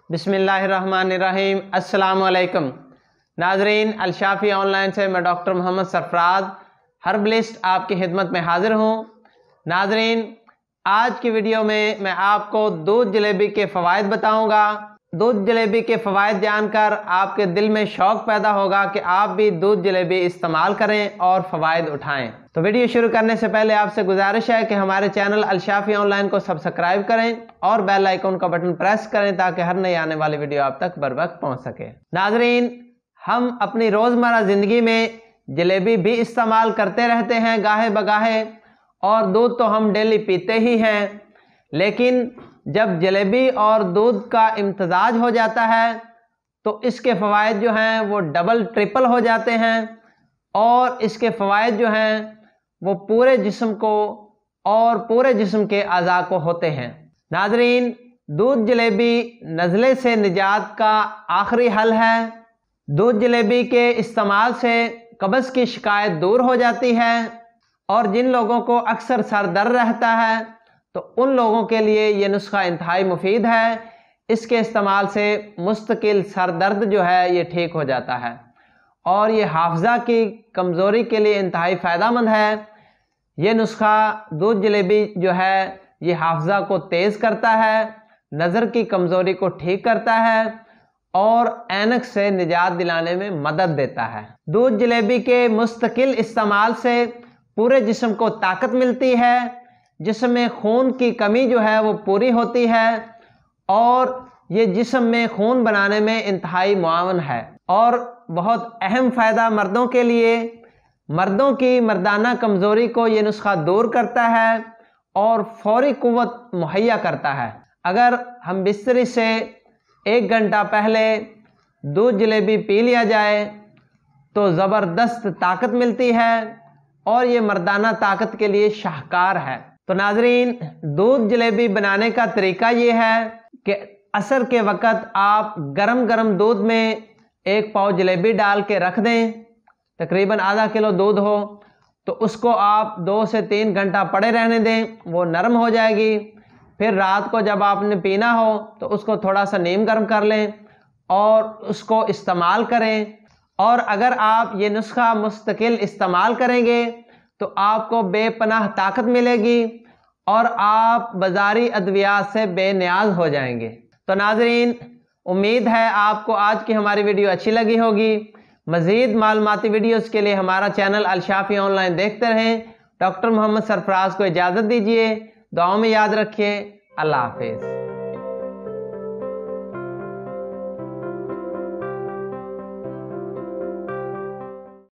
بسم اللہ الرحمن الرحیم۔ السلام علیکم ناظرین، الشافی آن لائن سے میں ڈاکٹر محمد سرفراز ہربلسٹ آپ کی خدمت میں حاضر ہوں۔ ناظرین، آج کی ویڈیو میں آپ کو دودھ جلیبی کے فوائد بتاؤں گا۔ دودھ جلیبی کے فوائد جان کر آپ کے دل میں شوق پیدا ہوگا کہ آپ بھی دودھ جلیبی استعمال کریں اور فوائد اٹھائیں۔ تو ویڈیو شروع کرنے سے پہلے آپ سے گزارش ہے کہ ہمارے چینل الشافی آن لائن کو سبسکرائب کریں اور بیل آئیکن کا بٹن پریس کریں تاکہ ہر نئی آنے والی ویڈیو آپ تک بر وقت پہنچ سکے۔ ناظرین، ہم اپنی روزمرہ زندگی میں جلیبی بھی استعمال کرتے رہتے ہیں گاہے بگاہے، اور دودھ تو ہم ڈیلی پیتے ہی ہیں، لیکن جب جلیبی اور دودھ کا امتزاج ہو جاتا ہے تو اس کے فوائد جو ہیں وہ ڈبل ٹرپل ہو جاتے ہیں، اور اس کے فوائد جو ہیں وہ پورے جسم کو اور پورے جسم کے اعضاء کو ہوتے ہیں۔ ناظرین، دودھ جلیبی نزلے سے نجات کا آخری حل ہے۔ دودھ جلیبی کے استعمال سے قبض کی شکایت دور ہو جاتی ہے، اور جن لوگوں کو اکثر سر درد رہتا ہے تو ان لوگوں کے لیے یہ نسخہ انتہائی مفید ہے۔ اس کے استعمال سے مستقل سر درد جو ہے یہ ٹھیک ہو جاتا ہے، اور یہ حافظہ کی کمزوری کے لیے انتہائی فائدہ مند ہے۔ یہ نسخہ دودھ جلیبی جو ہے یہ حافظہ کو تیز کرتا ہے، نظر کی کمزوری کو ٹھیک کرتا ہے، اور اینک سے نجات دلانے میں مدد دیتا ہے۔ دودھ جلیبی کے مستقل استعمال سے پورے جسم کو طاقت ملتی ہے، جسم میں خون کی کمی جو ہے وہ پوری ہوتی ہے، اور یہ جسم میں خون بنانے میں انتہائی معاون ہے۔ اور بہت اہم فائدہ مردوں کے لیے، مردوں کی مردانہ کمزوری کو یہ نسخہ دور کرتا ہے اور فوری قوت مہیا کرتا ہے۔ اگر ہم بستری سے 1 گھنٹہ پہلے دودھ جلیبی پی لیا جائے تو زبردست طاقت ملتی ہے، اور یہ مردانہ طاقت کے لیے شاہکار ہے۔ تو ناظرین، دودھ جلیبی بنانے کا طریقہ یہ ہے کہ عصر کے وقت آپ گرم گرم دودھ میں 1 پاؤ جلیبی ڈال کے رکھ دیں، تقریباً آدھا کلو دودھ ہو تو اس کو آپ 2 سے 3 گھنٹہ پڑے رہنے دیں، وہ نرم ہو جائے گی۔ پھر رات کو جب آپ نے پینا ہو تو اس کو تھوڑا سا نیم گرم کر لیں اور اس کو استعمال کریں۔ اور اگر آپ یہ نسخہ مستقل استعمال کریں گے تو آپ کو بے پناہ طاقت ملے گی، اور آپ بازاری ادویات سے بے نیاز ہو جائیں گے۔ تو ناظرین، امید ہے آپ کو آج کی ہماری ویڈیو اچھی لگی ہوگی۔ مزید معلوماتی ویڈیوز کے لیے ہمارا چینل الشافی آن لائن دیکھتے رہیں۔ ڈاکٹر محمد سرفراز کو اجازت دیجیے، دعاؤں میں یاد رکھیے۔ اللہ حافظ۔